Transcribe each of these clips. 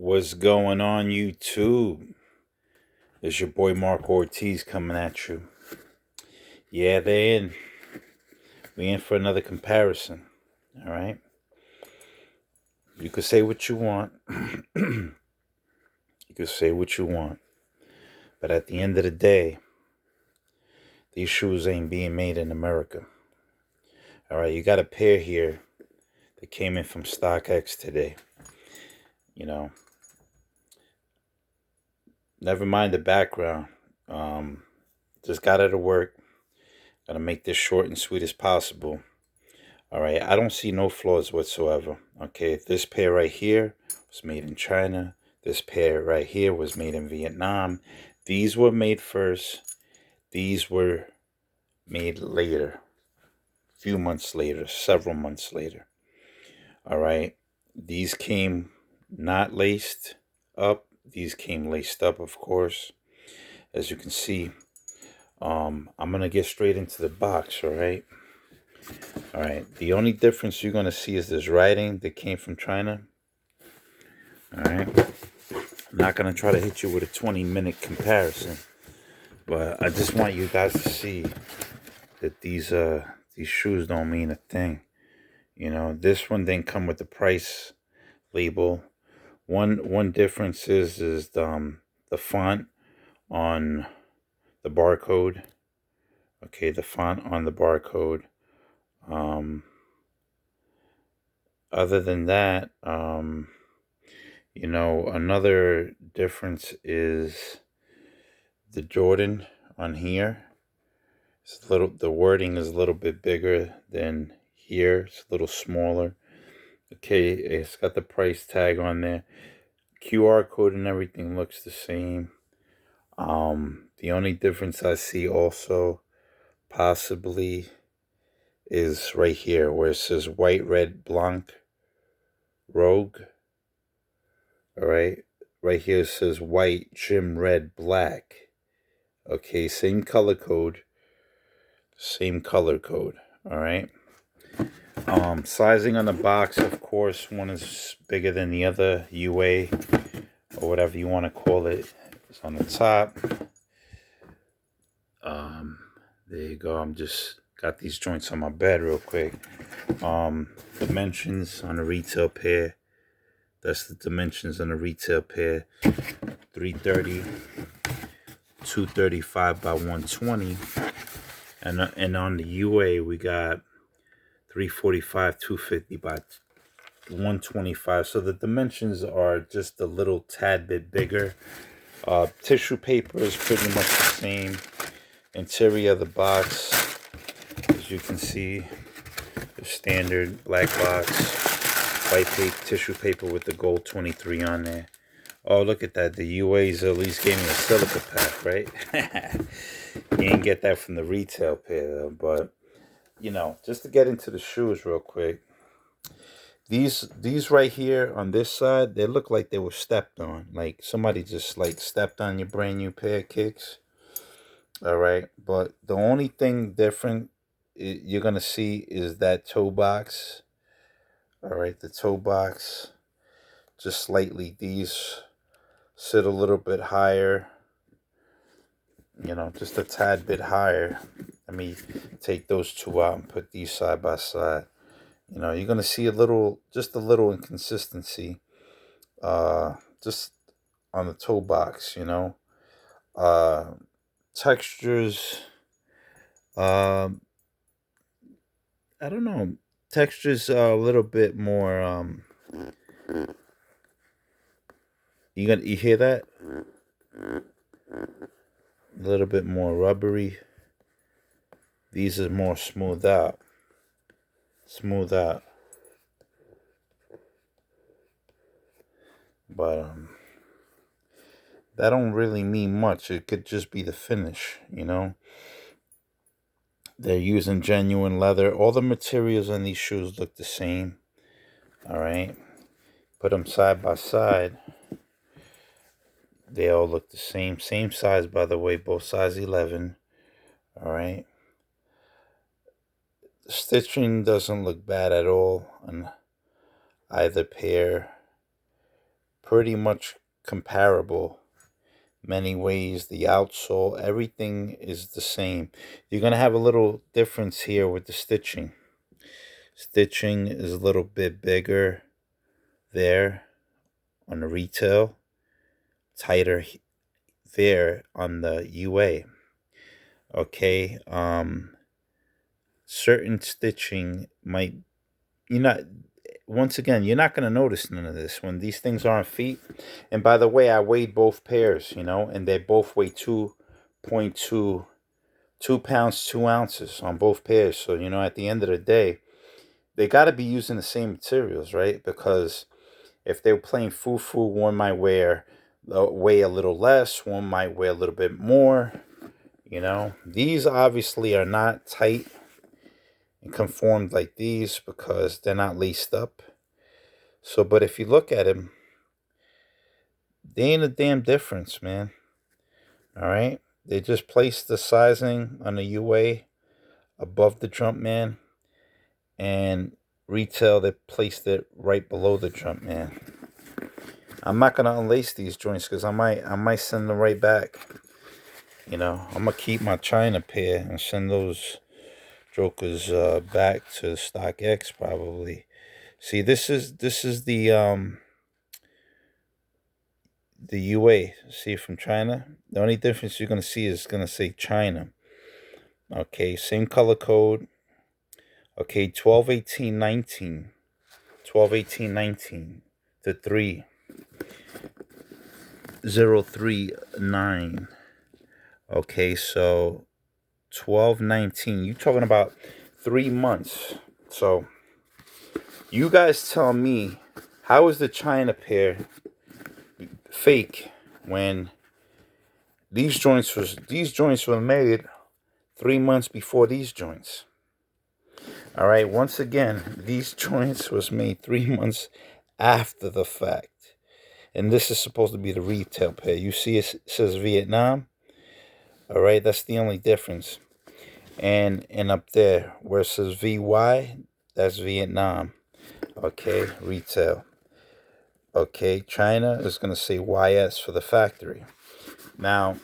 What's going on, YouTube? It's your boy Mark Ortiz coming at you. Yeah, we in for another comparison. All right. You could say what you want. You could say what you want. But at the end of the day, these shoes ain't being made in America. All right. You got a pair here that came in from StockX today. You know, never mind the background. Just got out of work. Gotta make this short and sweet as possible. All right, I don't see no flaws whatsoever. Okay, this pair right here was made in China. This pair right here was made in Vietnam. These were made first. These were made later. A few months later, several months later. All right, these came not laced up. These came laced up, of course. As you can see, I'm going to get straight into the box, all right? All right, the only difference you're going to see is this writing that came from China. All right, I'm not going to try to hit you with a 20-minute comparison, but I just want you guys to see that these shoes don't mean a thing. You know, this one didn't come with the price label. One difference is the font on the barcode. Okay, the font on the barcode. Other than that, you know, another difference is the Jordan on here. It's the wording is a little bit bigger than here. It's a little smaller. Okay, it's got the price tag on there. QR code and everything looks the same. The only difference I see also possibly is right here where it says white, red, blanc, rogue. All right. Right here it says white, gym, red, black. Okay, same color code. Same color code. All right. Sizing on the box, of course, one is bigger than the other. UA, or whatever you want to call it, is on the top. There you go. I'm just got these joints on my bed real quick. Dimensions on a retail pair. That's the dimensions on a retail pair. 330, 235 by 120. And on the UA, we got 345, 250 by 125. So the dimensions are just a little tad bit bigger. Tissue paper is pretty much the same. Interior of the box, as you can see, the standard black box, white paper, tissue paper with the gold 23 on there. Oh, look at that. The UAs at least gave me a silica pack, right? You didn't get that from the retail pair, though. But, you know, just to get into the shoes real quick. These right here on this side, they look like they were stepped on. Like somebody just like stepped on your brand new pair of kicks. All right. But the only thing different you're going to see is that toe box. All right. The toe box, just slightly. These sit a little bit higher. You know, just a tad bit higher. Let me take those two out and put these side by side. You know, you're going to see just a little inconsistency. Just on the toe box, you know. Textures, I don't know. Textures are a little bit more, you hear that? A little bit more rubbery. These are more smoothed out. But that don't really mean much. It could just be the finish, you know. They're using genuine leather. All the materials on these shoes look the same. All right. Put them side by side. They all look the same. Same size, by the way. Both size 11. All right. The stitching doesn't look bad at all on either pair. pretty much comparable. Many ways, the outsole, everything is the same. You're going to have a little difference here with the stitching. Stitching is a little bit bigger there on the retail, tighter there on the UA. Okay, certain stitching might, you're not, once again, you're not going to notice none of this when these things are on feet. And by the way, I weighed both pairs, and they both weigh 2.2 pounds 2 ounces on both pairs. So at the end of the day, they got to be using the same materials, right? Because if they were playing foo-foo, one might weigh a little less, one might weigh a little bit more. These obviously are not tight and conformed like these because they're not laced up. So, but if you look at them, they ain't a damn difference, man. All right? They just placed the sizing on the UA above the Jumpman, and retail, they placed it right below the Jumpman. I'm not gonna unlace these joints because I might send them right back. I'm gonna keep my China pair and send those jokers back to StockX probably. See, this is the UA. See, from China. The only difference you're gonna see is gonna say China. Okay, same color code. Okay, 121819. 121819 to 3039. Okay, so 1219. You talking about 3 months. So you guys tell me, how is the China pair fake when these joints were made 3 months before these joints? All right, once again, these joints was made 3 months after the fact. And this is supposed to be the retail pair. You see it says Vietnam. All right, that's the only difference. And up there where it says VY, that's Vietnam. Okay, retail. Okay, China is going to say YS for the factory. Now,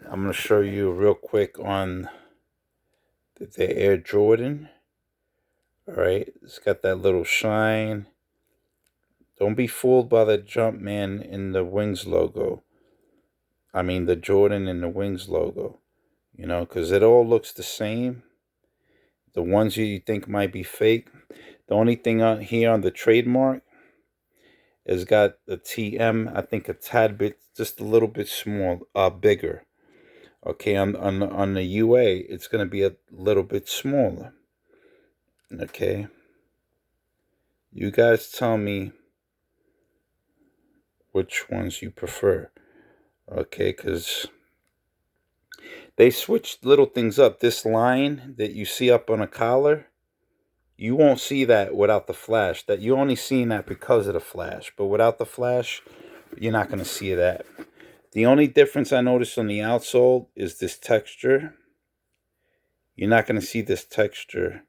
I'm going to show you real quick on the Air Jordan. All right, it's got that little shine. Don't be fooled by the Jumpman in the Wings logo. I mean, the Jordan in the Wings logo. Because it all looks the same. The ones you think might be fake. The only thing on here on the trademark is got the TM, I think a tad bit, just a little bit bigger. Okay, on the UA, it's going to be a little bit smaller. Okay. You guys tell me which ones you prefer. Okay, because they switched little things up. This line that you see up on a collar, you won't see that without the flash. That you're only seeing that because of the flash. But without the flash, you're not going to see that. The only difference I noticed on the outsole is this texture. You're not going to see this texture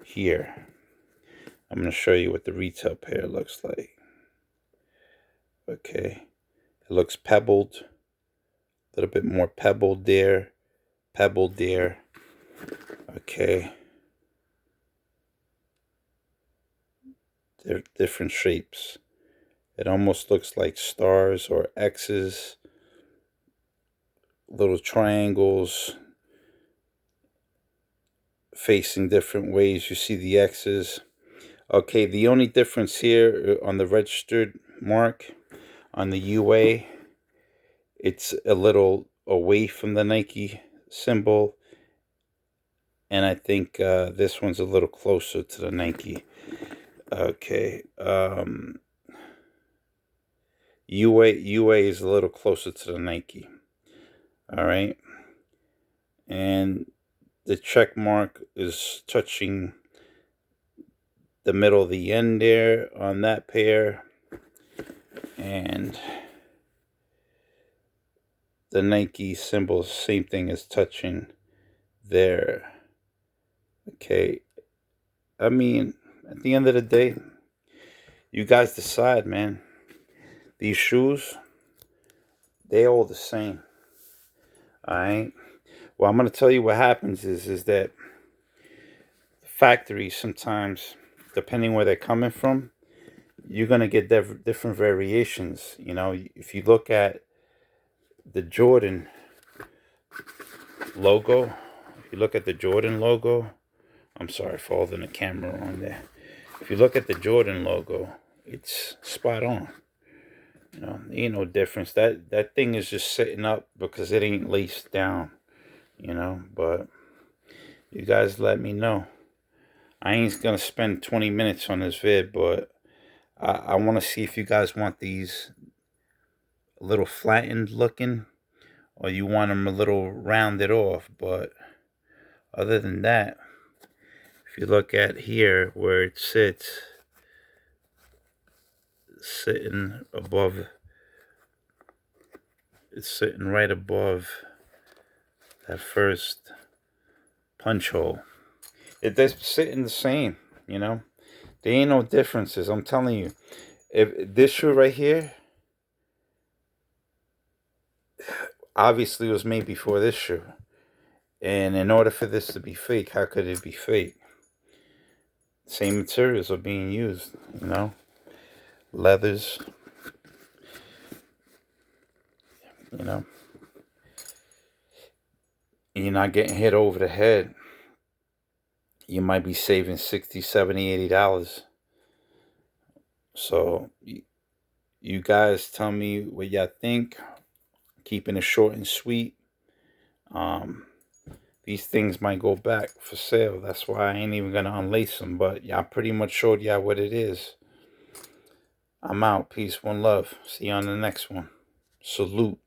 here. I'm going to show you what the retail pair looks like. Okay. It looks pebbled. A little bit more pebbled there. Pebbled there. Okay. They're different shapes. It almost looks like stars or X's. Little triangles facing different ways. You see the X's. Okay, the only difference here on the registered mark on the UA, it's a little away from the Nike symbol. And I think this one's a little closer to the Nike. Okay. UA is a little closer to the Nike. All right. And the check mark is touching the middle of the end there on that pair. And the Nike symbol, same thing, is touching there. Okay. I mean, at the end of the day, You guys decide, man. These shoes, they all the same. Alright? Well, I'm gonna tell you what happens is that factories sometimes, depending where they're coming from, you're gonna get different variations. You know, if you look at the Jordan logo, if you look at the Jordan logo, I'm sorry for holding the camera on there. If you look at the Jordan logo, it's spot on. You know, there ain't no difference. That thing is just sitting up because it ain't laced down. You know, but you guys let me know. I ain't gonna spend 20 minutes on this vid, but I want to see if you guys want these a little flattened looking, or you want them a little rounded off. But other than that, if you look at here where it sits, sitting above, it's sitting right above that first punch hole. They're sitting the same, you know. There ain't no differences. I'm telling you. If this shoe right here obviously was made before this shoe. And in order for this to be fake, how could it be fake? Same materials are being used, you know. Leathers, you know. And you're not getting hit over the head. You might be saving $60, $70, $80. So you guys tell me what y'all think. Keeping it short and sweet. These things might go back for sale. That's why I ain't even gonna unlace them. But y'all pretty much showed y'all what it is. I'm out. Peace, one love. See you on the next one. Salute.